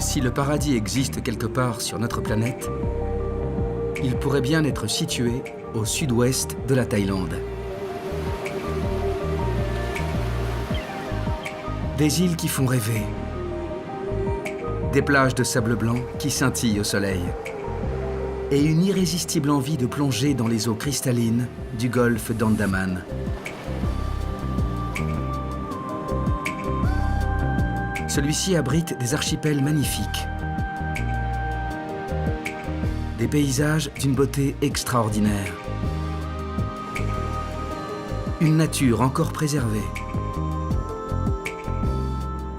Si le paradis existe quelque part sur notre planète, il pourrait bien être situé au sud-ouest de la Thaïlande. Des îles qui font rêver, des plages de sable blanc qui scintillent au soleil, et une irrésistible envie de plonger dans les eaux cristallines du golfe d'Andaman. Celui-ci abrite des archipels magnifiques, des paysages d'une beauté extraordinaire, une nature encore préservée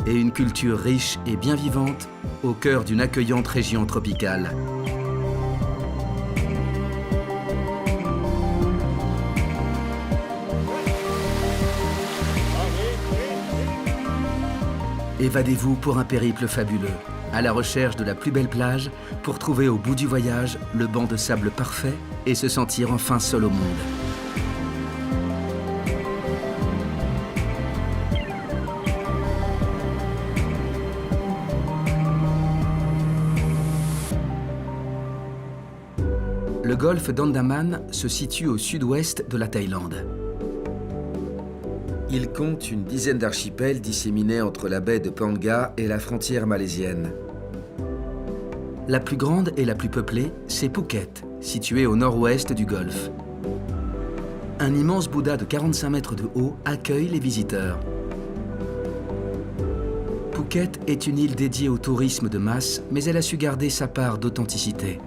et une culture riche et bien vivante au cœur d'une accueillante région tropicale. Évadez-vous pour un périple fabuleux, à la recherche de la plus belle plage, pour trouver au bout du voyage le banc de sable parfait et se sentir enfin seul au monde. Le golfe d'Andaman se situe au sud-ouest de la Thaïlande. Il compte une dizaine d'archipels disséminés entre la baie de Panga et la frontière malaisienne. La plus grande et la plus peuplée, c'est Phuket, située au nord-ouest du golfe. Un immense Bouddha de 45 mètres de haut accueille les visiteurs. Phuket est une île dédiée au tourisme de masse, mais elle a su garder sa part d'authenticité.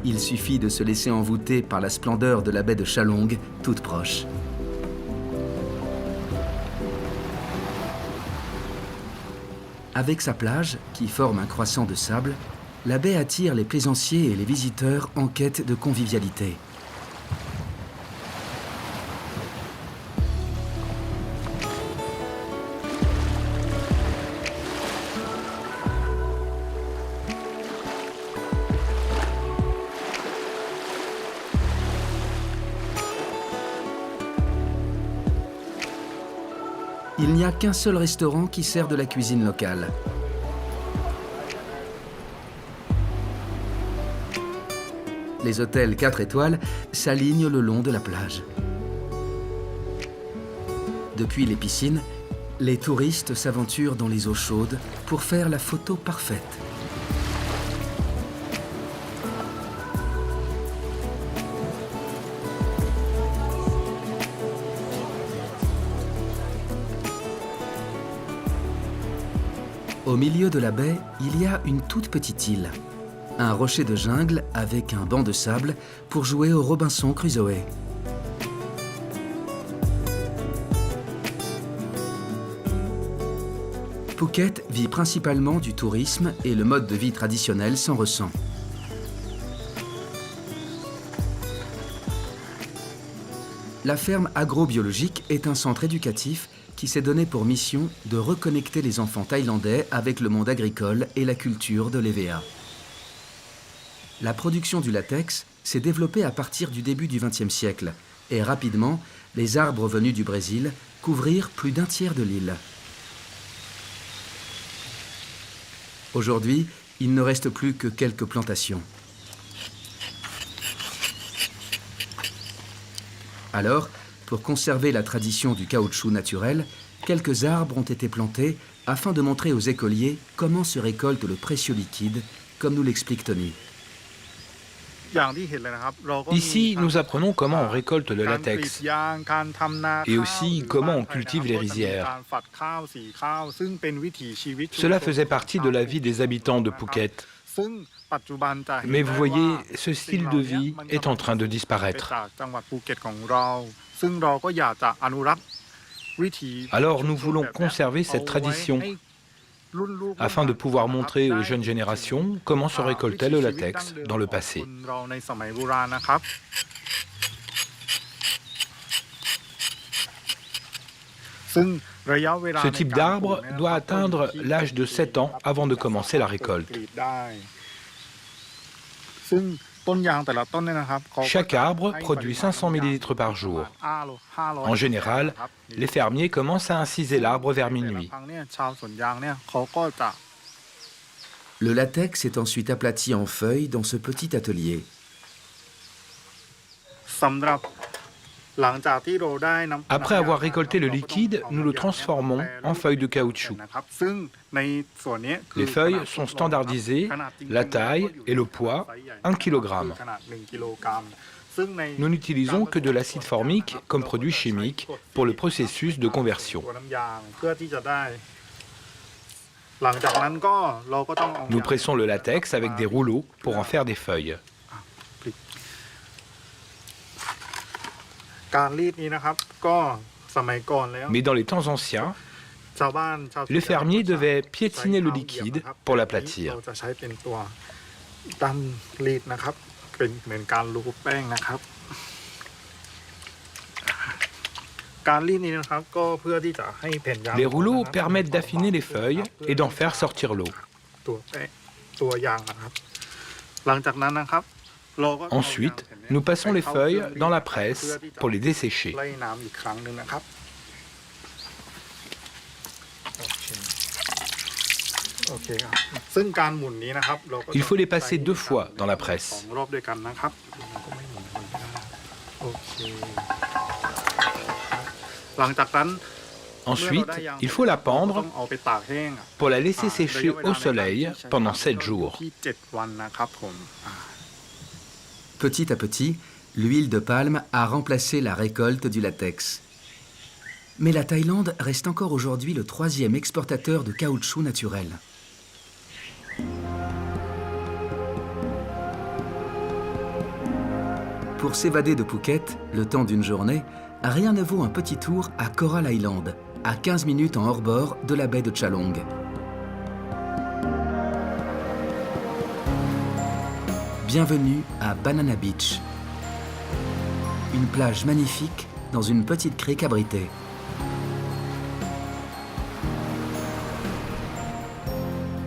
Il suffit de se laisser envoûter par la splendeur de la baie de Chalong, toute proche. Avec sa plage, qui forme un croissant de sable, la baie attire les plaisanciers et les visiteurs en quête de convivialité. Il n'y a qu'un seul restaurant qui sert de la cuisine locale. Les hôtels 4 étoiles s'alignent le long de la plage. Depuis les piscines, les touristes s'aventurent dans les eaux chaudes pour faire la photo parfaite. Au milieu de la baie, il y a une toute petite île, un rocher de jungle avec un banc de sable pour jouer au Robinson Crusoe. Phuket vit principalement du tourisme et le mode de vie traditionnel s'en ressent. La ferme agrobiologique est un centre éducatif qui s'est donné pour mission de reconnecter les enfants thaïlandais avec le monde agricole et la culture de l'EVA. La production du latex s'est développée à partir du début du XXe siècle et rapidement, les arbres venus du Brésil couvrirent plus d'un tiers de l'île. Aujourd'hui, il ne reste plus que quelques plantations. Alors, pour conserver la tradition du caoutchouc naturel, quelques arbres ont été plantés afin de montrer aux écoliers comment se récolte le précieux liquide, comme nous l'explique Tony. Ici, nous apprenons comment on récolte le latex et aussi comment on cultive les rizières. Cela faisait partie de la vie des habitants de Phuket. Mais vous voyez, ce style de vie est en train de disparaître. Alors nous voulons conserver cette tradition afin de pouvoir montrer aux jeunes générations comment se récoltait le latex dans le passé. Ce type d'arbre doit atteindre l'âge de 7 ans avant de commencer la récolte. Chaque arbre produit 500 millilitres par jour. En général, les fermiers commencent à inciser l'arbre vers minuit. Le latex est ensuite aplati en feuilles dans ce petit atelier. Après avoir récolté le liquide, nous le transformons en feuilles de caoutchouc. Les feuilles sont standardisées, la taille et le poids, 1 kg. Nous n'utilisons que de l'acide formique comme produit chimique pour le processus de conversion. Nous pressons le latex avec des rouleaux pour en faire des feuilles. Mais dans les temps anciens, les fermiers devaient piétiner le liquide pour l'aplatir. Les rouleaux permettent d'affiner les feuilles et d'en faire sortir l'eau. Ensuite, nous passons les feuilles dans la presse pour les dessécher. Il faut les passer 2 fois dans la presse. Ensuite, il faut la pendre pour la laisser sécher au soleil pendant 7 jours. Petit à petit, l'huile de palme a remplacé la récolte du latex. Mais la Thaïlande reste encore aujourd'hui le 3e exportateur de caoutchouc naturel. Pour s'évader de Phuket, le temps d'une journée, rien ne vaut un petit tour à Coral Island, à 15 minutes en hors-bord de la baie de Chalong. Bienvenue à Banana Beach. Une plage magnifique dans une petite crique abritée.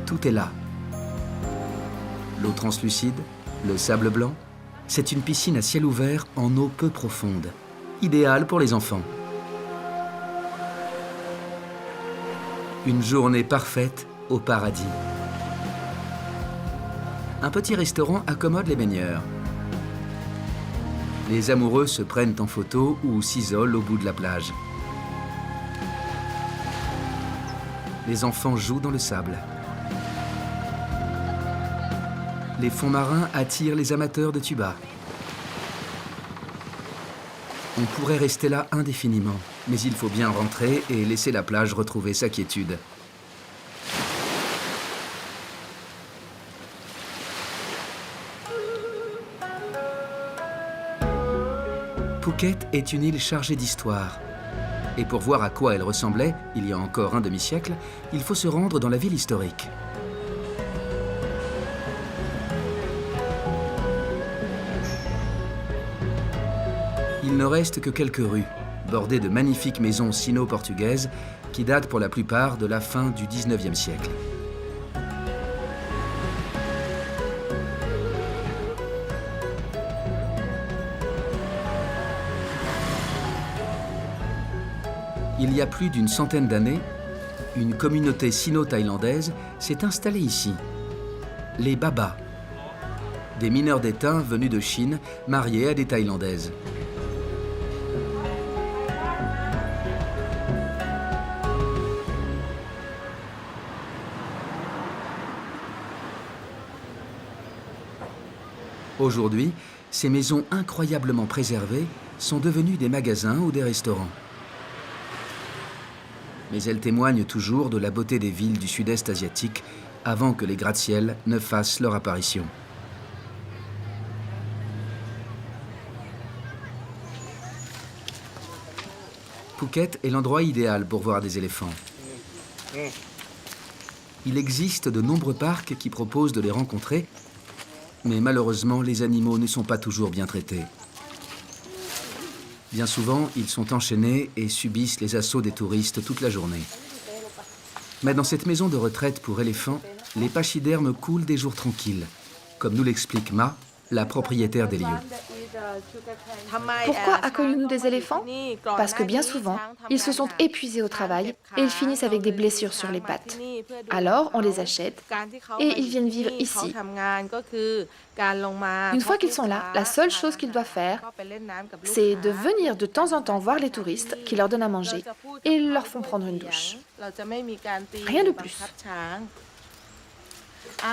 Tout est là. L'eau translucide, le sable blanc, c'est une piscine à ciel ouvert en eau peu profonde, idéale pour les enfants. Une journée parfaite au paradis. Un petit restaurant accommode les baigneurs. Les amoureux se prennent en photo ou s'isolent au bout de la plage. Les enfants jouent dans le sable. Les fonds marins attirent les amateurs de tuba. On pourrait rester là indéfiniment, mais il faut bien rentrer et laisser la plage retrouver sa quiétude. Phuket est une île chargée d'histoire. Et pour voir à quoi elle ressemblait, il y a encore un demi-siècle, il faut se rendre dans la ville historique. Il ne reste que quelques rues, bordées de magnifiques maisons sino-portugaises qui datent pour la plupart de la fin du XIXe siècle. Il y a plus d'une centaine d'années, une communauté sino-thaïlandaise s'est installée ici. Les Babas, des mineurs d'étain venus de Chine, mariés à des Thaïlandaises. Aujourd'hui, ces maisons incroyablement préservées sont devenues des magasins ou des restaurants. Mais elles témoignent toujours de la beauté des villes du sud-est asiatique avant que les gratte-ciel ne fassent leur apparition. Phuket est l'endroit idéal pour voir des éléphants. Il existe de nombreux parcs qui proposent de les rencontrer, mais malheureusement, les animaux ne sont pas toujours bien traités. Bien souvent, ils sont enchaînés et subissent les assauts des touristes toute la journée. Mais dans cette maison de retraite pour éléphants, les pachydermes coulent des jours tranquilles, comme nous l'explique Ma, la propriétaire des lieux. Pourquoi accueillons-nous des éléphants? Parce que bien souvent, ils se sont épuisés au travail et ils finissent avec des blessures sur les pattes. Alors, on les achète et ils viennent vivre ici. Une fois qu'ils sont là, la seule chose qu'ils doivent faire, c'est de venir de temps en temps voir les touristes qui leur donnent à manger et ils leur font prendre une douche. Rien de plus.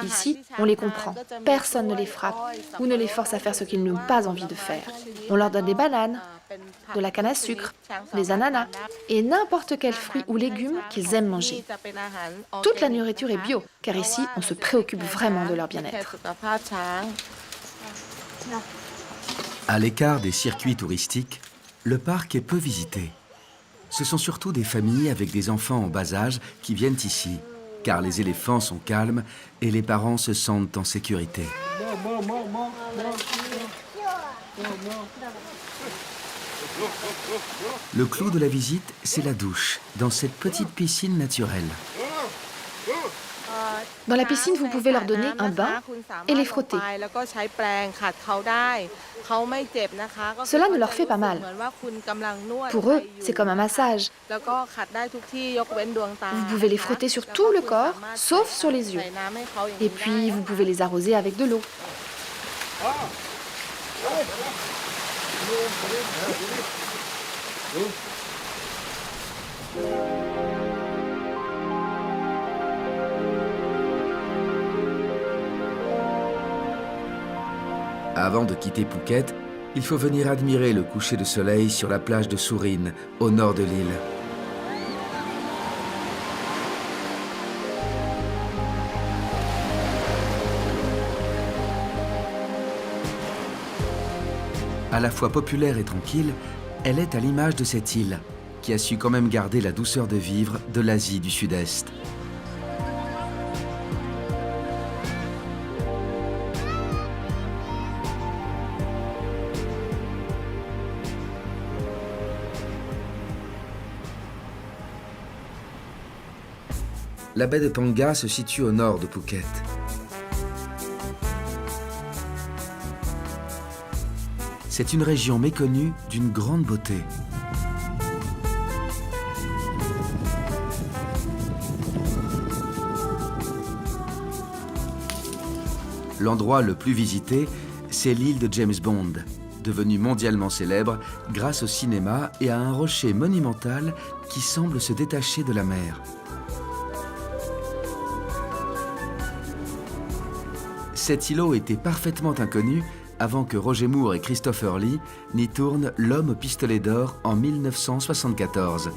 Ici, on les comprend. Personne ne les frappe ou ne les force à faire ce qu'ils n'ont pas envie de faire. On leur donne des bananes, de la canne à sucre, des ananas et n'importe quel fruit ou légume qu'ils aiment manger. Toute la nourriture est bio, car ici, on se préoccupe vraiment de leur bien-être. À l'écart des circuits touristiques, le parc est peu visité. Ce sont surtout des familles avec des enfants en bas âge qui viennent ici, car les éléphants sont calmes et les parents se sentent en sécurité. Le clou de la visite, c'est la douche, dans cette petite piscine naturelle. Dans la piscine, vous pouvez leur donner un bain et les frotter. Cela ne leur fait pas mal. Pour eux, c'est comme un massage. Vous pouvez les frotter sur tout le corps, sauf sur les yeux. Et puis, vous pouvez les arroser avec de l'eau. Avant de quitter Phuket, il faut venir admirer le coucher de soleil sur la plage de Surin, au nord de l'île. À la fois populaire et tranquille, elle est à l'image de cette île, qui a su quand même garder la douceur de vivre de l'Asie du Sud-Est. La baie de Panga se situe au nord de Phuket. C'est une région méconnue d'une grande beauté. L'endroit le plus visité, c'est l'île de James Bond, devenue mondialement célèbre grâce au cinéma et à un rocher monumental qui semble se détacher de la mer. Cet îlot était parfaitement inconnu avant que Roger Moore et Christopher Lee n'y tournent L'homme au pistolet d'or en 1974.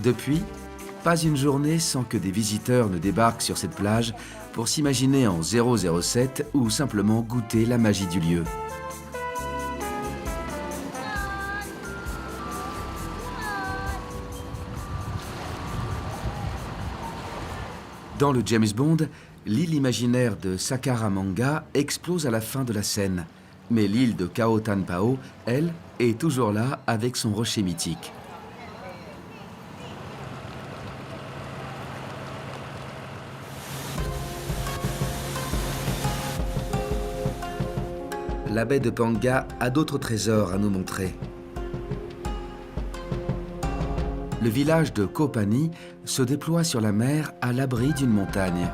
Depuis, pas une journée sans que des visiteurs ne débarquent sur cette plage pour s'imaginer en 007 ou simplement goûter la magie du lieu. Dans le James Bond, l'île imaginaire de Sakaramanga explose à la fin de la scène. Mais l'île de Khao Tan Pao, elle, est toujours là avec son rocher mythique. La baie de Panga a d'autres trésors à nous montrer. Le village de Koh Phanny se déploie sur la mer à l'abri d'une montagne.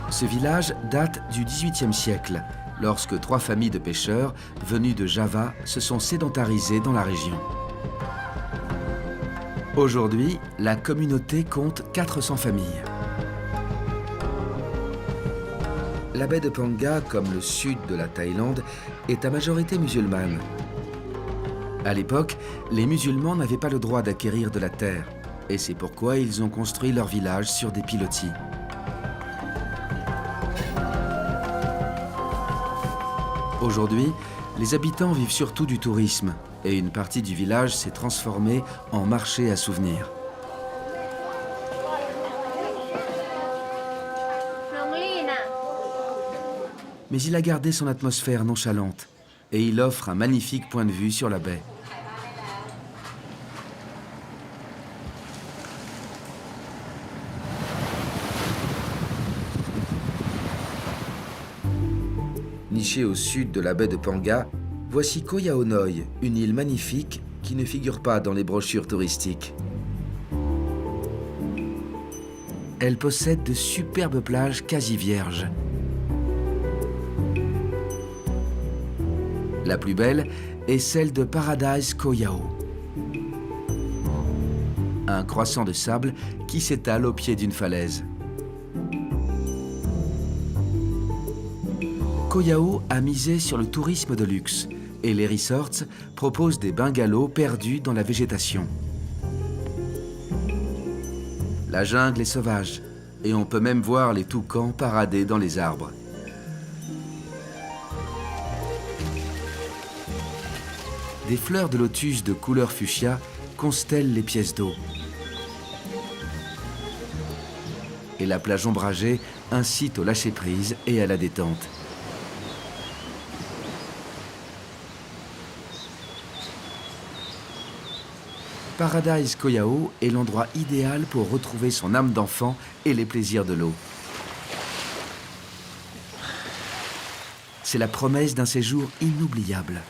Ce village date du XVIIIe siècle, lorsque 3 familles de pêcheurs venus de Java se sont sédentarisées dans la région. Aujourd'hui, la communauté compte 400 familles. La baie de Panga, comme le sud de la Thaïlande, est à majorité musulmane. À l'époque, les musulmans n'avaient pas le droit d'acquérir de la terre, et c'est pourquoi ils ont construit leur village sur des pilotis. Aujourd'hui, les habitants vivent surtout du tourisme, et une partie du village s'est transformée en marché à souvenirs. Mais il a gardé son atmosphère nonchalante, et il offre un magnifique point de vue sur la baie. Nichée au sud de la baie de Panga, voici Koh Yao Noi, une île magnifique qui ne figure pas dans les brochures touristiques. Elle possède de superbes plages quasi vierges. La plus belle est celle de Paradise Koh Yao, un croissant de sable qui s'étale au pied d'une falaise. Koh Yao a misé sur le tourisme de luxe et les resorts proposent des bungalows perdus dans la végétation. La jungle est sauvage et on peut même voir les toucans parader dans les arbres. Des fleurs de lotus de couleur fuchsia constellent les pièces d'eau. Et la plage ombragée incite au lâcher-prise et à la détente. Paradise Koh Yao est l'endroit idéal pour retrouver son âme d'enfant et les plaisirs de l'eau. C'est la promesse d'un séjour inoubliable.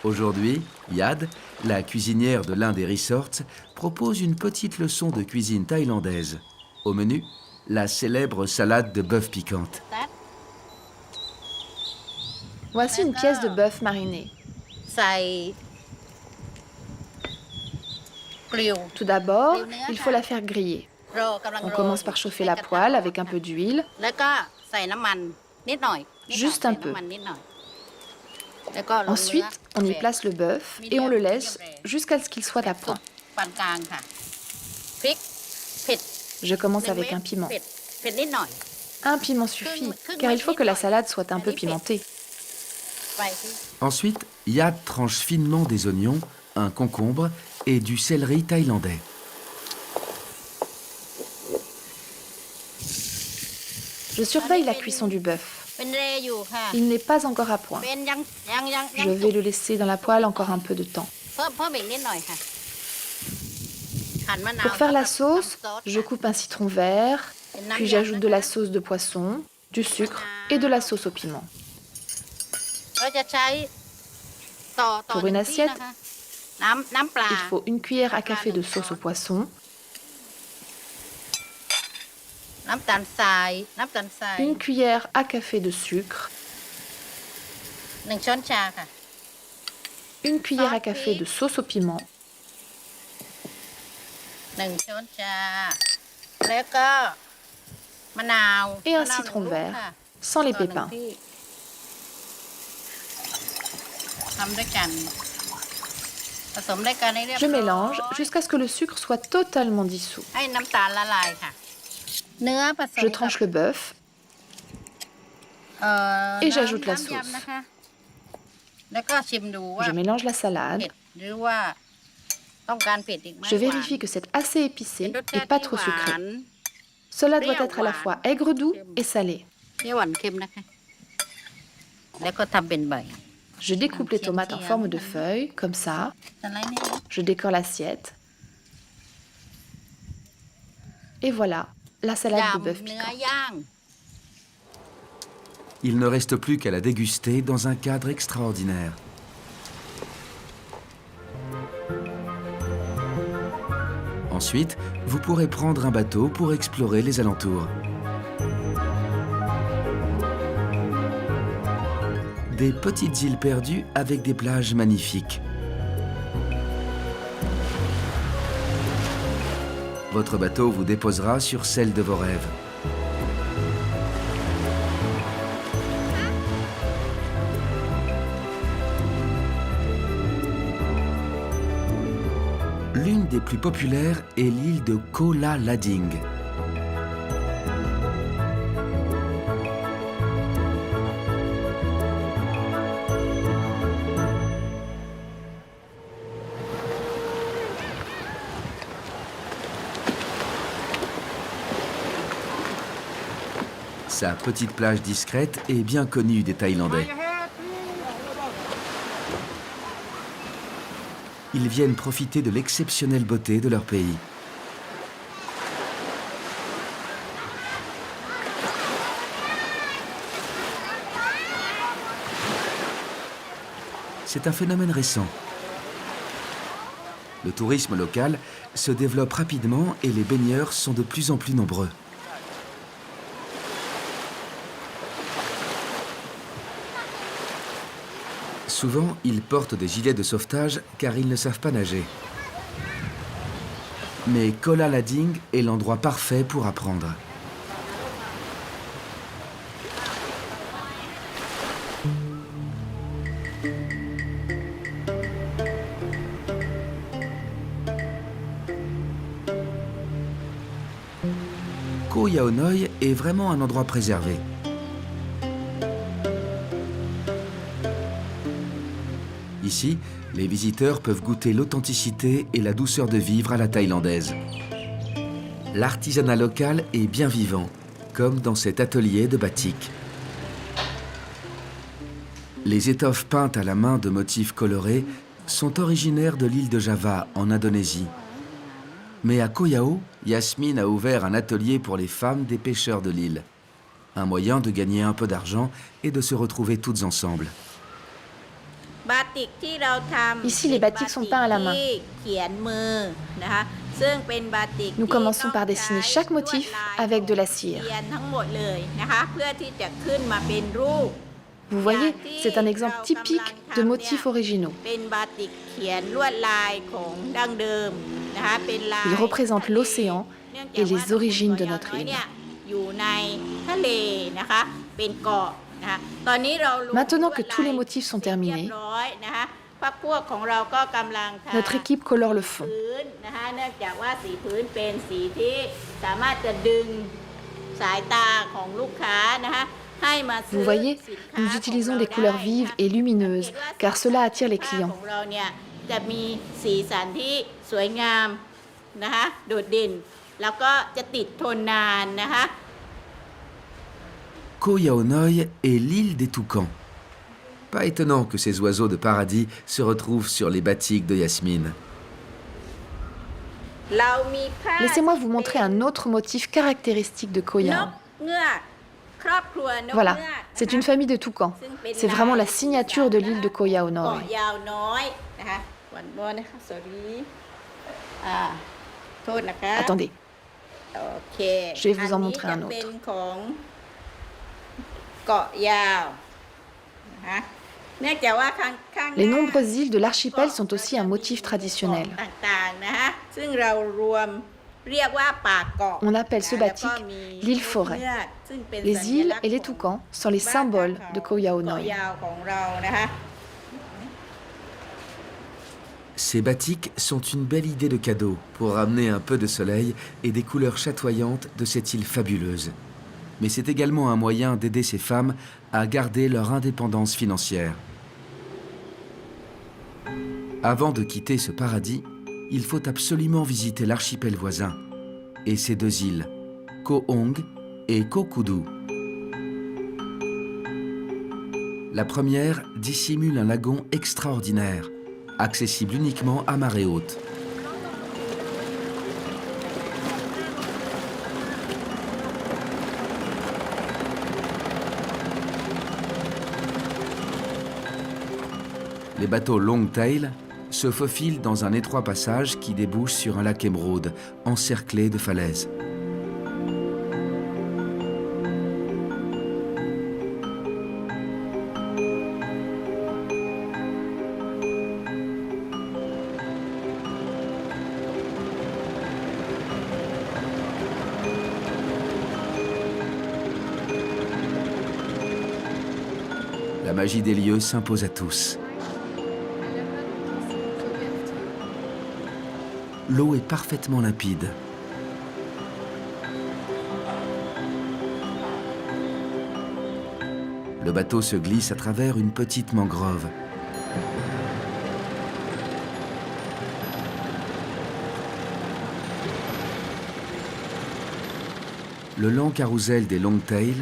Aujourd'hui, Yad, la cuisinière de l'un des resorts, propose une petite leçon de cuisine thaïlandaise. Au menu, la célèbre salade de bœuf piquante. Voici une pièce de bœuf mariné. Tout d'abord, il faut la faire griller. On commence par chauffer la poêle avec un peu d'huile, juste un peu. Ensuite, on y place le bœuf et on le laisse jusqu'à ce qu'il soit à point. Je commence avec un piment. Un piment suffit, car il faut que la salade soit un peu pimentée. Ensuite, Yad tranche finement des oignons, un concombre et du céleri thaïlandais. Je surveille la cuisson du bœuf. Il n'est pas encore à point. Je vais le laisser dans la poêle encore un peu de temps. Pour faire la sauce, je coupe un citron vert, puis j'ajoute de la sauce de poisson, du sucre et de la sauce au piment. Pour une assiette, il faut une cuillère à café de sauce au poisson, une cuillère à café de sucre, une cuillère à café de sauce au piment, et un citron vert, sans les pépins. Je mélange jusqu'à ce que le sucre soit totalement dissous. Je tranche le bœuf et j'ajoute la sauce. Je mélange la salade. Je vérifie que c'est assez épicé et pas trop sucré. Cela doit être à la fois aigre-doux et salé. Je découpe les tomates en forme de feuilles, comme ça. Je décore l'assiette. Et voilà, la salade de bœuf piquante. Il ne reste plus qu'à la déguster dans un cadre extraordinaire. Ensuite, vous pourrez prendre un bateau pour explorer les alentours. Des petites îles perdues avec des plages magnifiques. Votre bateau vous déposera sur celle de vos rêves. L'une des plus populaires est l'île de Koh La Lading. Sa petite plage discrète est bien connue des Thaïlandais. Ils viennent profiter de l'exceptionnelle beauté de leur pays. c'est un phénomène récent. Le tourisme local se développe rapidement et les baigneurs sont de plus en plus nombreux. Souvent, ils portent des gilets de sauvetage car ils ne savent pas nager. Mais Kola Lading est l'endroit parfait pour apprendre. Koh Yao Noi est vraiment un endroit préservé. Ici, les visiteurs peuvent goûter l'authenticité et la douceur de vivre à la thaïlandaise. L'artisanat local est bien vivant, comme dans cet atelier de batik. Les étoffes peintes à la main de motifs colorés sont originaires de l'île de Java, en Indonésie. Mais à Koh Yao, Yasmine a ouvert un atelier pour les femmes des pêcheurs de l'île. Un moyen de gagner un peu d'argent et de se retrouver toutes ensemble. Ici, les batiks sont peints à la main. Nous commençons par dessiner chaque motif avec de la cire. Vous voyez, c'est un exemple typique de motifs originaux. Il représente l'océan et les origines de notre île. Maintenant que tous les motifs sont terminés, notre équipe colore le fond. Vous voyez, nous utilisons des couleurs vives et lumineuses, car cela attire les clients. Koh Yao Noi est l'île des toucans. Pas étonnant que ces oiseaux de paradis se retrouvent sur les batiks de Yasmine. Laissez-moi vous montrer un autre motif caractéristique de Koh Yao. Voilà, c'est une famille de toucans. C'est vraiment la signature de l'île de Koh Yao Noi. Attendez, je vais vous en montrer un autre. Les nombreuses îles de l'archipel sont aussi un motif traditionnel. On appelle ce batik l'île forêt. Les îles et les toucans sont les symboles de Koh Yao Noi. Ces batiks sont une belle idée de cadeau pour ramener un peu de soleil et des couleurs chatoyantes de cette île fabuleuse. Mais c'est également un moyen d'aider ces femmes à garder leur indépendance financière. Avant de quitter ce paradis, il faut absolument visiter l'archipel voisin et ses deux îles, Koh Ong et Koh Kudu. La première dissimule un lagon extraordinaire, accessible uniquement à marée haute. Les bateaux Longtail se faufilent dans un étroit passage qui débouche sur un lac émeraude, encerclé de falaises. La magie des lieux s'impose à tous. L'eau est parfaitement limpide. Le bateau se glisse à travers une petite mangrove. Le lent carrousel des Longtail,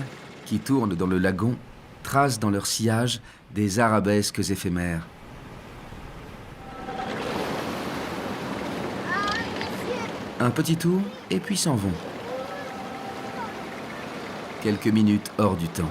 qui tourne dans le lagon, trace dans leur sillage des arabesques éphémères. Un petit tour, et puis s'en vont. Quelques minutes hors du temps.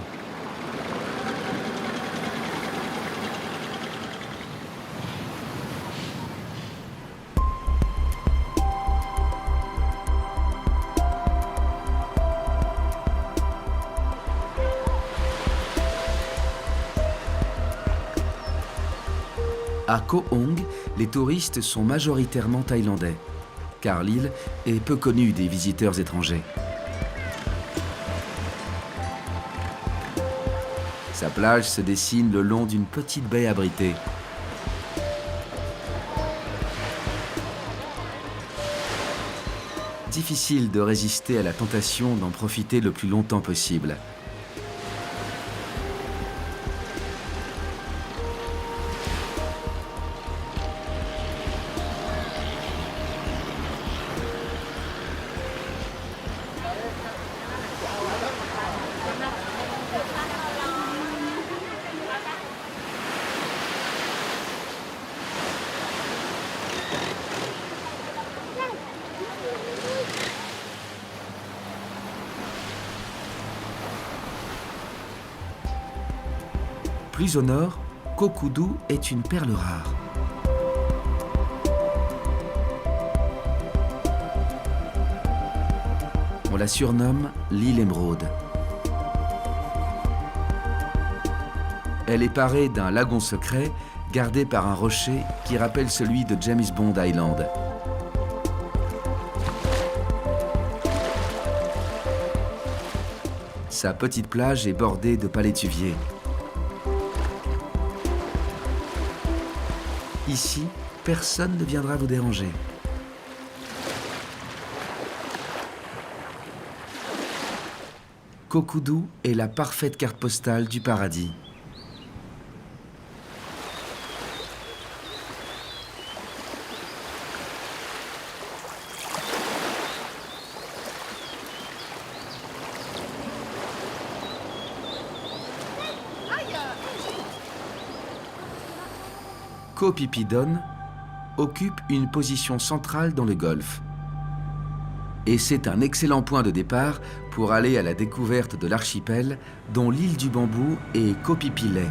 À Koh Ong, les touristes sont majoritairement thaïlandais, car l'île est peu connue des visiteurs étrangers. Sa plage se dessine le long d'une petite baie abritée. Difficile de résister à la tentation d'en profiter le plus longtemps possible. Plus au nord, Koh Koudou est une perle rare. On la surnomme l'île émeraude. Elle est parée d'un lagon secret gardé par un rocher qui rappelle celui de James Bond Island. Sa petite plage est bordée de palétuviers. Ici, personne ne viendra vous déranger. Koh Koudou est la parfaite carte postale du paradis. Koh Phi Phi Don occupe une position centrale dans le golfe. Et c'est un excellent point de départ pour aller à la découverte de l'archipel dont l'île du Bambou est Koh Phi Phi Lay.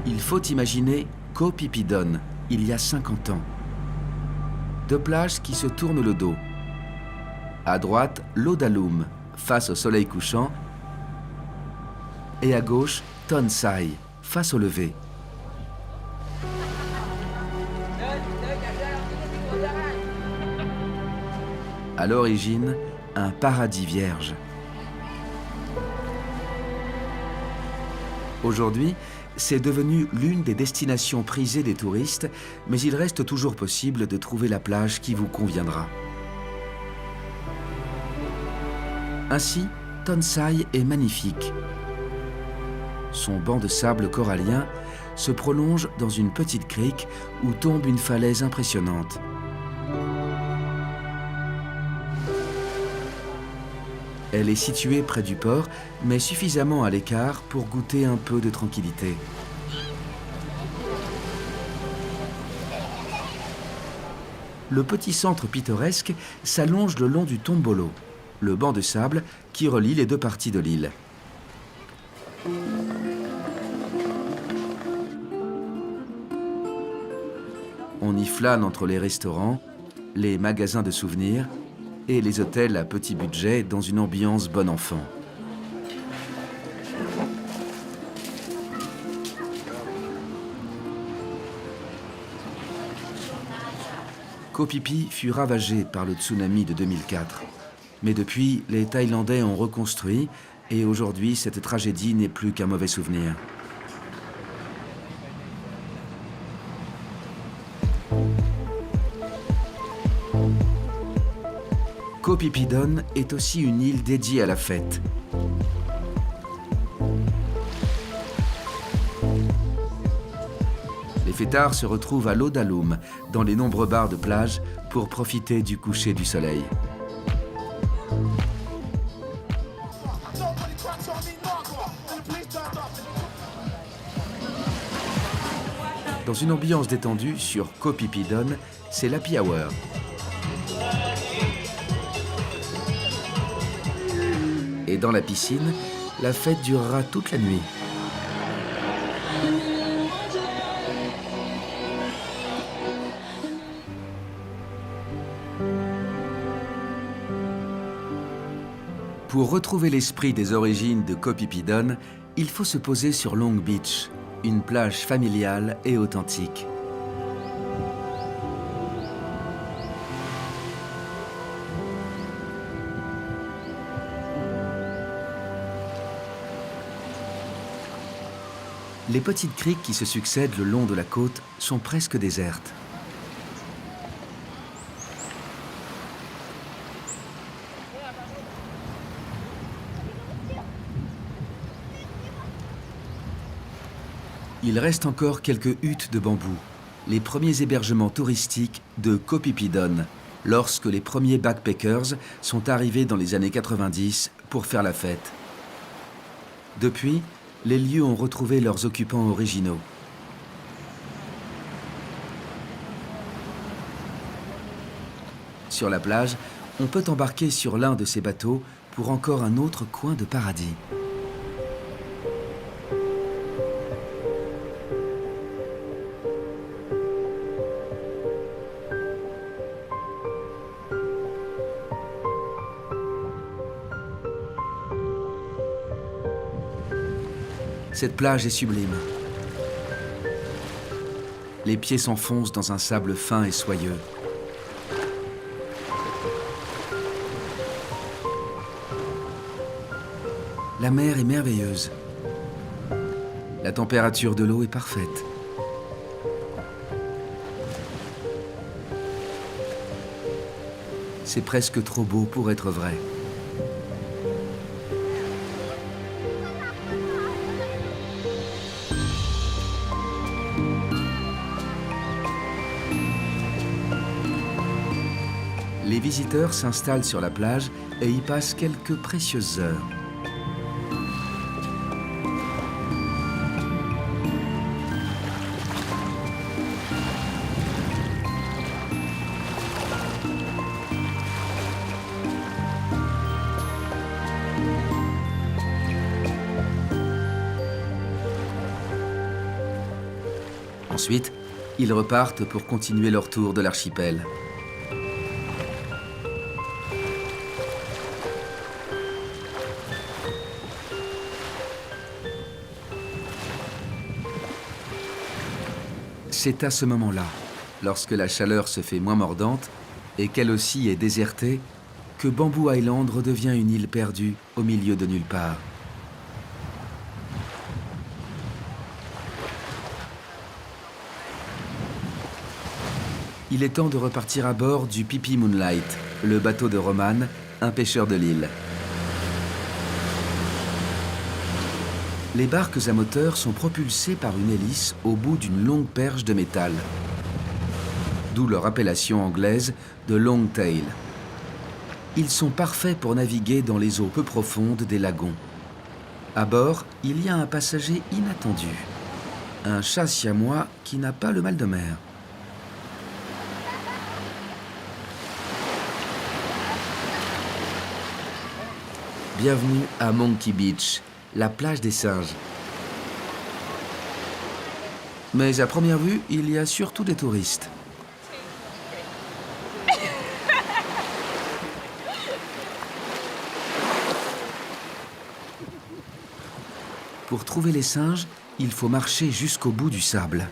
Il faut imaginer Koh Phi Phi Don, il y a 50 ans. Deux plages qui se tournent le dos. À droite, l'Eau d'Aloum, face au soleil couchant, et à gauche, Ton Sai, face au lever. À l'origine, un paradis vierge. Aujourd'hui, c'est devenu l'une des destinations prisées des touristes, mais il reste toujours possible de trouver la plage qui vous conviendra. Ainsi, Ton Sai est magnifique. Son banc de sable corallien se prolonge dans une petite crique où tombe une falaise impressionnante. Elle est située près du port, mais suffisamment à l'écart pour goûter un peu de tranquillité. Le petit centre pittoresque s'allonge le long du tombolo, le banc de sable qui relie les deux parties de l'île. On y flâne entre les restaurants, les magasins de souvenirs et les hôtels à petit budget dans une ambiance bon enfant. Koh Phi Phi fut ravagé par le tsunami de 2004. Mais depuis, les Thaïlandais ont reconstruit et aujourd'hui, cette tragédie n'est plus qu'un mauvais souvenir. Koh Phi Phi Don est aussi une île dédiée à la fête. Les fêtards se retrouvent à l'Eau d'Aloum, dans les nombreux bars de plage, pour profiter du coucher du soleil. Dans une ambiance détendue sur Koh Phi Phi Don, c'est l'happy hour. Et dans la piscine, la fête durera toute la nuit. Pour retrouver l'esprit des origines de Koh Phi Phi Don, il faut se poser sur Long Beach, une plage familiale et authentique. Les petites criques qui se succèdent le long de la côte sont presque désertes. Il reste encore quelques huttes de bambou, les premiers hébergements touristiques de Koh Phi Phi Don, lorsque les premiers backpackers sont arrivés dans les années 90 pour faire la fête. Depuis, les lieux ont retrouvé leurs occupants originaux. Sur la plage, on peut embarquer sur l'un de ces bateaux pour encore un autre coin de paradis. Cette plage est sublime. Les pieds s'enfoncent dans un sable fin et soyeux. La mer est merveilleuse. La température de l'eau est parfaite. C'est presque trop beau pour être vrai. Les visiteurs s'installent sur la plage et y passent quelques précieuses heures. Ensuite, ils repartent pour continuer leur tour de l'archipel. C'est à ce moment-là, lorsque la chaleur se fait moins mordante et qu'elle aussi est désertée, que Bamboo Island redevient une île perdue au milieu de nulle part. Il est temps de repartir à bord du Phi Phi Moonlight, le bateau de Roman, un pêcheur de l'île. Les barques à moteur sont propulsées par une hélice au bout d'une longue perche de métal, d'où leur appellation anglaise de long tail. Ils sont parfaits pour naviguer dans les eaux peu profondes des lagons. À bord, il y a un passager inattendu, un chat siamois qui n'a pas le mal de mer. Bienvenue à Monkey Beach, la plage des singes. Mais à première vue, il y a surtout des touristes. Pour trouver les singes, il faut marcher jusqu'au bout du sable.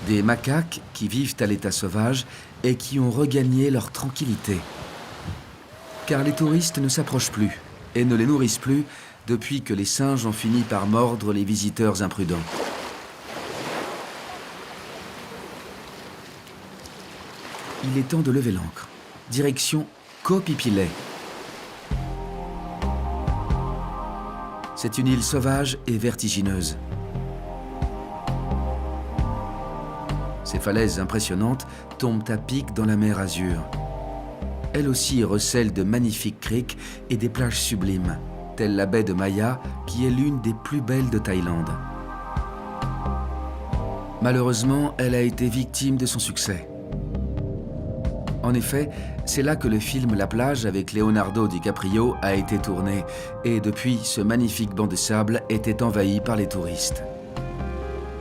Des macaques qui vivent à l'état sauvage et qui ont regagné leur tranquillité. Car les touristes ne s'approchent plus et ne les nourrissent plus depuis que les singes ont fini par mordre les visiteurs imprudents. Il est temps de lever l'ancre. Direction Koh Phi Phi Lay. C'est une île sauvage et vertigineuse. Ces falaises impressionnantes tombent à pic dans la mer Azur. Elle aussi recèle de magnifiques criques et des plages sublimes, telle la baie de Maya, qui est l'une des plus belles de Thaïlande. Malheureusement, elle a été victime de son succès. En effet, c'est là que le film La plage avec Leonardo DiCaprio a été tourné, et depuis, ce magnifique banc de sable était envahi par les touristes.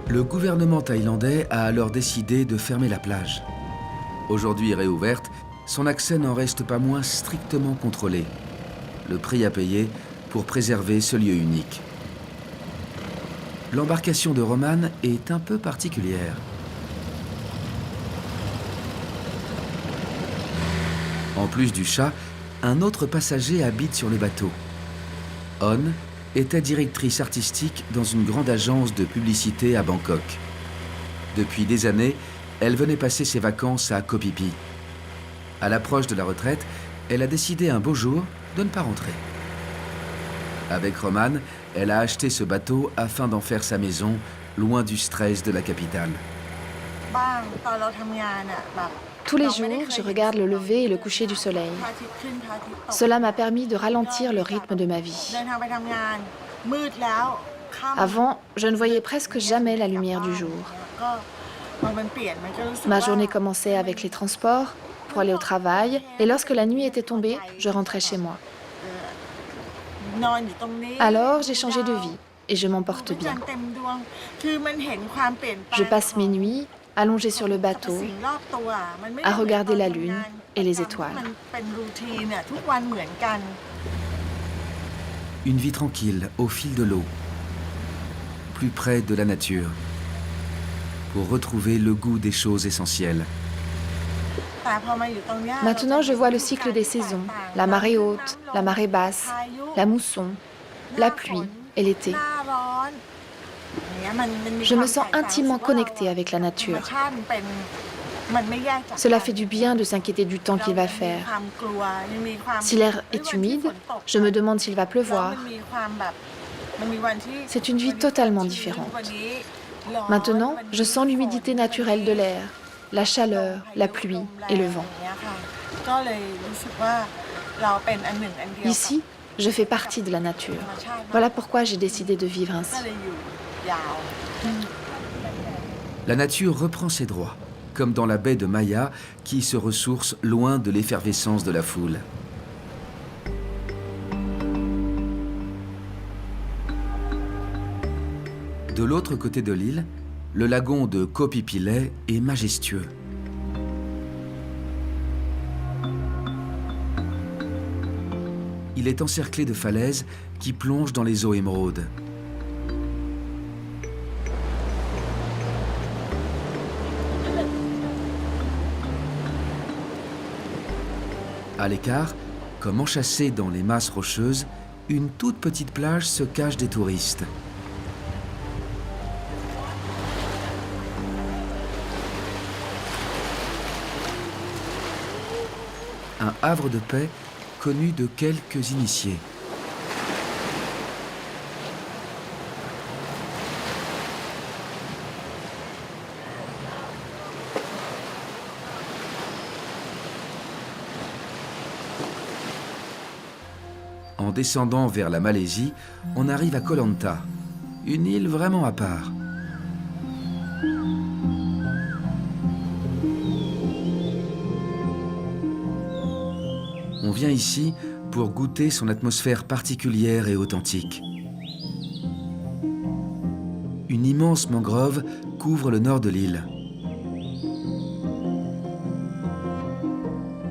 Le gouvernement thaïlandais a alors décidé de fermer la plage. Aujourd'hui réouverte, son accès n'en reste pas moins strictement contrôlé. Le prix à payer pour préserver ce lieu unique. L'embarcation de Roman est un peu particulière. En plus du chat, un autre passager habite sur le bateau. On était directrice artistique dans une grande agence de publicité à Bangkok. Depuis des années, elle venait passer ses vacances à Koh Phi Phi. À l'approche de la retraite, elle a décidé un beau jour de ne pas rentrer. Avec Roman, elle a acheté ce bateau afin d'en faire sa maison, loin du stress de la capitale. Tous les jours, je regarde le lever et le coucher du soleil. Cela m'a permis de ralentir le rythme de ma vie. Avant, je ne voyais presque jamais la lumière du jour. Ma journée commençait avec les transports pour aller au travail, et lorsque la nuit était tombée, je rentrais chez moi. Alors, j'ai changé de vie et je m'en porte bien. Je passe mes nuits allongée sur le bateau, à regarder la lune et les étoiles. Une vie tranquille, au fil de l'eau, plus près de la nature, pour retrouver le goût des choses essentielles. Maintenant, je vois le cycle des saisons, la marée haute, la marée basse, la mousson, la pluie et l'été. Je me sens intimement connectée avec la nature. Cela fait du bien de s'inquiéter du temps qu'il va faire. Si l'air est humide, je me demande s'il va pleuvoir. C'est une vie totalement différente. Maintenant, je sens l'humidité naturelle de l'air, la chaleur, la pluie et le vent. Ici, je fais partie de la nature. Voilà pourquoi j'ai décidé de vivre ainsi. La nature reprend ses droits, comme dans la baie de Maya, qui se ressource loin de l'effervescence de la foule. De l'autre côté de l'île, le lagon de Koh Phi Phi est majestueux. Il est encerclé de falaises qui plongent dans les eaux émeraudes. À l'écart, comme enchâssée dans les masses rocheuses, une toute petite plage se cache des touristes. Un havre de paix connu de quelques initiés. En descendant vers la Malaisie, on arrive à Koh Lanta, une île vraiment à part. On vient ici pour goûter son atmosphère particulière et authentique. Une immense mangrove couvre le nord de l'île.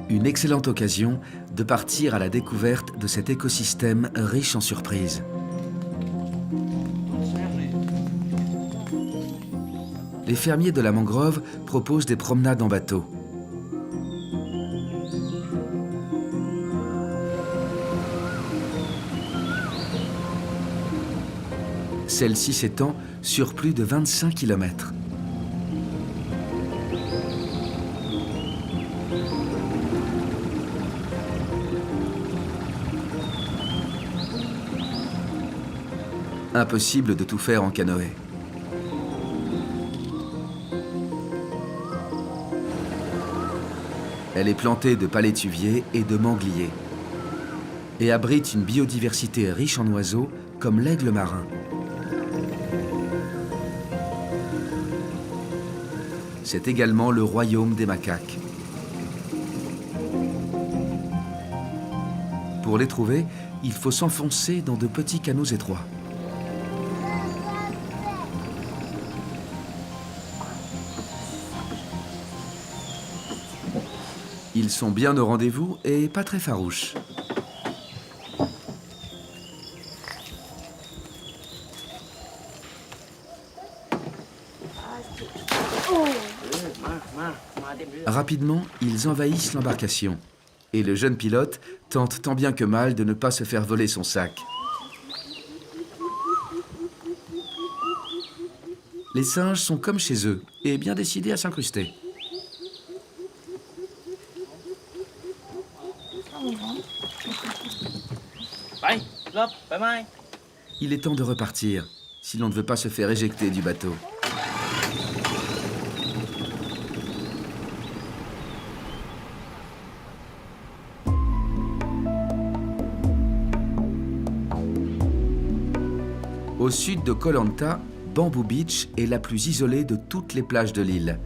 Une excellente occasion de partir à la découverte de cet écosystème riche en surprises. Les fermiers de la mangrove proposent des promenades en bateau. Celle-ci s'étend sur plus de 25 km. Impossible de tout faire en canoë. Elle est plantée de palétuviers et de mangliers et abrite une biodiversité riche en oiseaux comme l'aigle marin. C'est également le royaume des macaques. Pour les trouver, il faut s'enfoncer dans de petits canaux étroits. Ils sont bien au rendez-vous et pas très farouches. Rapidement, ils envahissent l'embarcation. Et le jeune pilote tente tant bien que mal de ne pas se faire voler son sac. Les singes sont comme chez eux et bien décidés à s'incruster. Il est temps de repartir, si l'on ne veut pas se faire éjecter du bateau. Au sud de Koh Lanta, Bamboo Beach est la plus isolée de toutes les plages de l'île.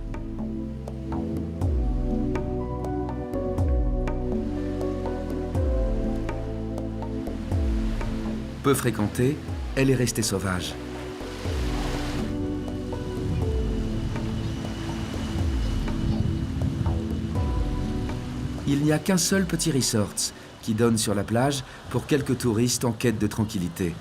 Peu fréquentée, elle est restée sauvage. Il n'y a qu'un seul petit resort qui donne sur la plage pour quelques touristes en quête de tranquillité.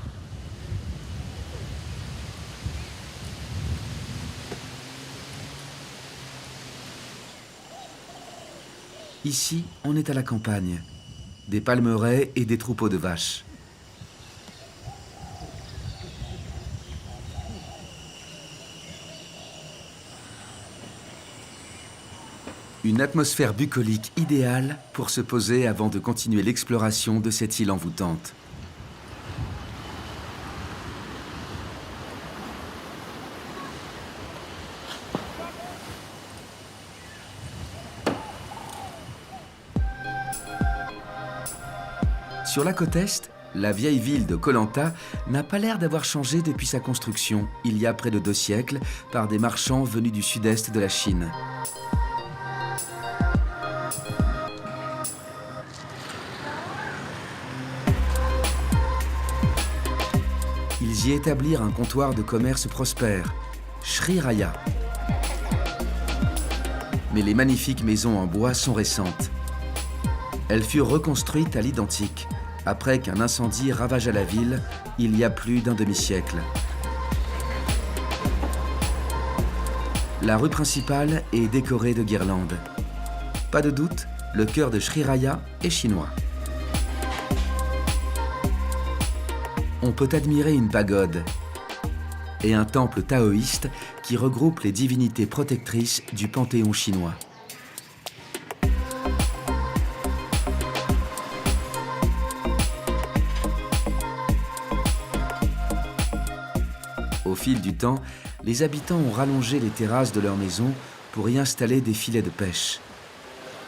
Ici, on est à la campagne. Des palmeraies et des troupeaux de vaches. Une atmosphère bucolique idéale pour se poser avant de continuer l'exploration de cette île envoûtante. Sur la côte est, la vieille ville de Koh Lanta n'a pas l'air d'avoir changé depuis sa construction, il y a près de 2 siècles, par des marchands venus du sud-est de la Chine. Ils y établirent un comptoir de commerce prospère, Sri Raya. Mais les magnifiques maisons en bois sont récentes. Elles furent reconstruites à l'identique, après qu'un incendie ravagea la ville il y a plus d'un demi-siècle. La rue principale est décorée de guirlandes. Pas de doute, le cœur de Sri Raya est chinois. On peut admirer une pagode et un temple taoïste qui regroupe les divinités protectrices du panthéon chinois. Au fil du temps, les habitants ont rallongé les terrasses de leurs maisons pour y installer des filets de pêche.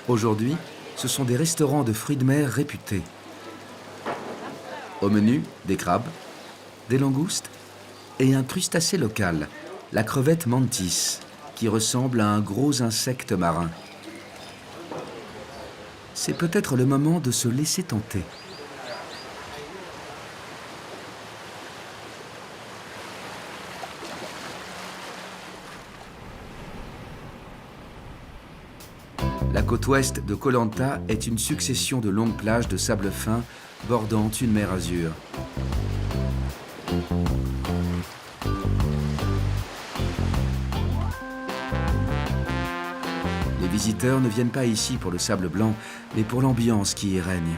Aujourd'hui, ce sont des restaurants de fruits de mer réputés. Au menu, des crabes, des langoustes et un crustacé local, la crevette mantis, qui ressemble à un gros insecte marin. C'est peut-être le moment de se laisser tenter. La côte ouest de Koh Lanta est une succession de longues plages de sable fin bordant une mer azur. Les visiteurs ne viennent pas ici pour le sable blanc, mais pour l'ambiance qui y règne.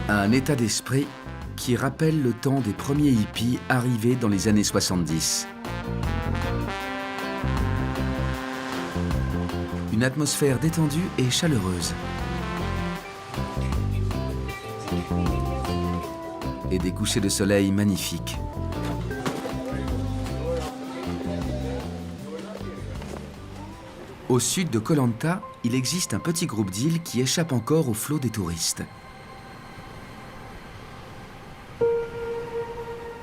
Un état d'esprit qui rappelle le temps des premiers hippies arrivés dans les années 70. Une atmosphère détendue et chaleureuse. Et des couchers de soleil magnifiques. Au sud de Koh Lanta, il existe un petit groupe d'îles qui échappe encore au flot des touristes.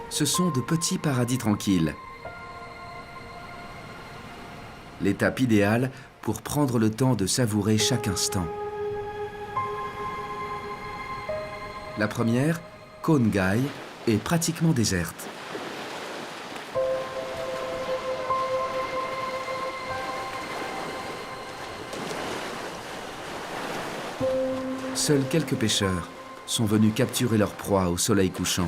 Ce sont de petits paradis tranquilles. L'étape idéale pour prendre le temps de savourer chaque instant. La première, Khon Gai, est pratiquement déserte. Seuls quelques pêcheurs sont venus capturer leur proie au soleil couchant.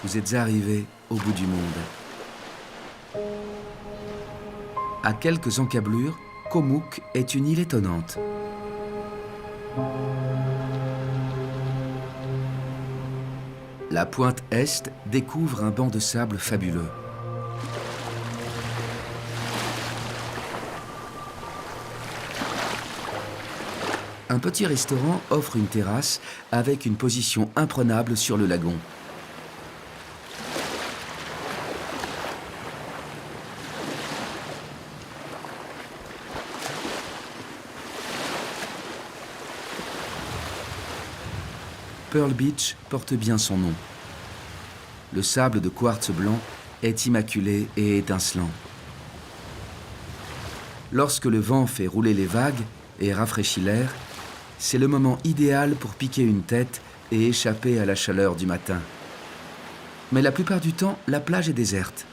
Vous êtes arrivés au bout du monde. À quelques encablures, Komook est une île étonnante. La pointe est découvre un banc de sable fabuleux. Un petit restaurant offre une terrasse avec une position imprenable sur le lagon. Pearl Beach porte bien son nom. Le sable de quartz blanc est immaculé et étincelant. Lorsque le vent fait rouler les vagues et rafraîchit l'air, c'est le moment idéal pour piquer une tête et échapper à la chaleur du matin. Mais la plupart du temps, la plage est déserte.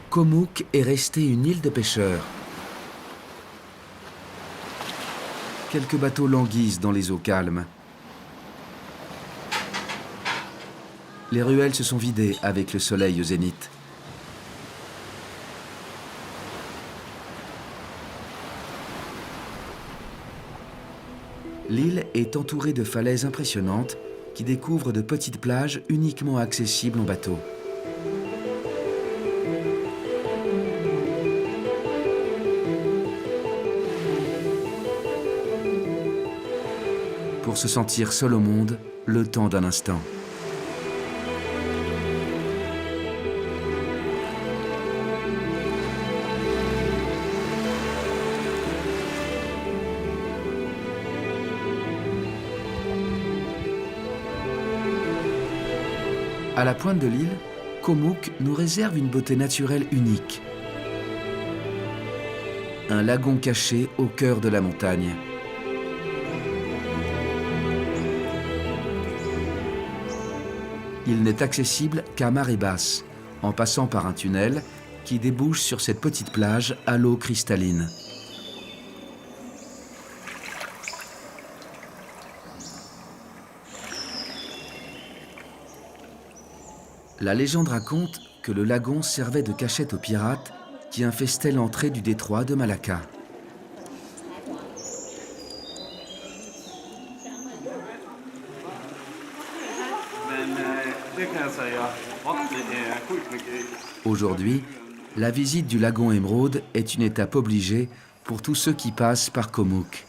Komook est restée une île de pêcheurs. Quelques bateaux languissent dans les eaux calmes. Les ruelles se sont vidées avec le soleil au zénith. L'île est entourée de falaises impressionnantes qui découvrent de petites plages uniquement accessibles en bateau. Pour se sentir seul au monde, le temps d'un instant. À la pointe de l'île, Komook nous réserve une beauté naturelle unique. Un lagon caché au cœur de la montagne. Il n'est accessible qu'à marée basse, en passant par un tunnel qui débouche sur cette petite plage à l'eau cristalline. La légende raconte que le lagon servait de cachette aux pirates qui infestaient l'entrée du détroit de Malacca. Aujourd'hui, la visite du lagon Émeraude est une étape obligée pour tous ceux qui passent par Komook.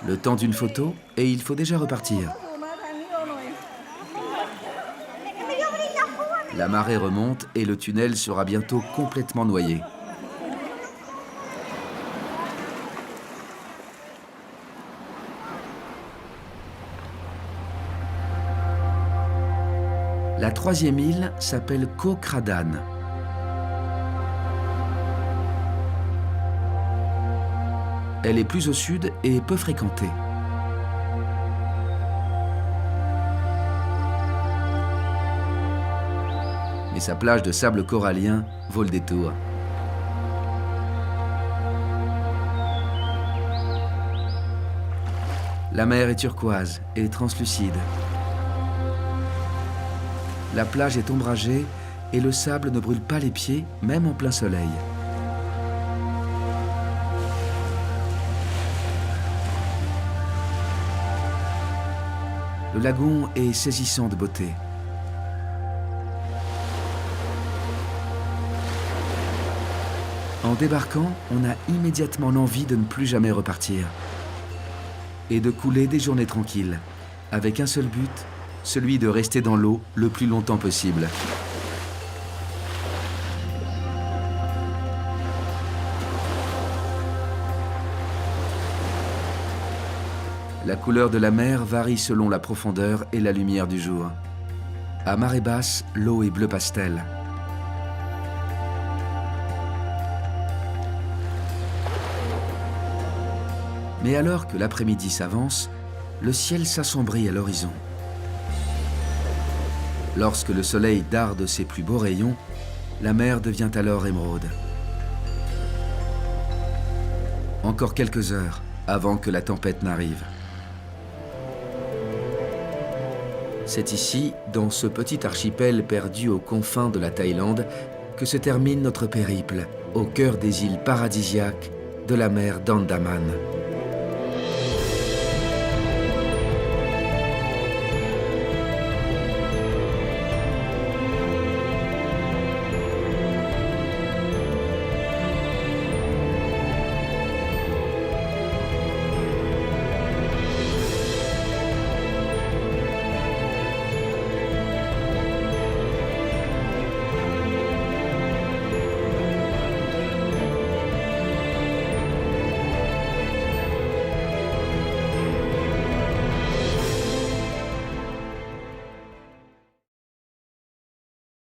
Le temps d'une photo et il faut déjà repartir. La marée remonte et le tunnel sera bientôt complètement noyé. La troisième île s'appelle Koh Kradan. Elle est plus au sud et peu fréquentée. Mais sa plage de sable corallien vaut le détour. La mer est turquoise et translucide. La plage est ombragée et le sable ne brûle pas les pieds, même en plein soleil. Le lagon est saisissant de beauté. En débarquant, on a immédiatement l'envie de ne plus jamais repartir. Et de couler des journées tranquilles, avec un seul but, celui de rester dans l'eau le plus longtemps possible. La couleur de la mer varie selon la profondeur et la lumière du jour. À marée basse, l'eau est bleu pastel. Mais alors que l'après-midi s'avance, le ciel s'assombrit à l'horizon. Lorsque le soleil darde ses plus beaux rayons, la mer devient alors émeraude. Encore quelques heures avant que la tempête n'arrive. C'est ici, dans ce petit archipel perdu aux confins de la Thaïlande, que se termine notre périple, au cœur des îles paradisiaques de la mer d'Andaman.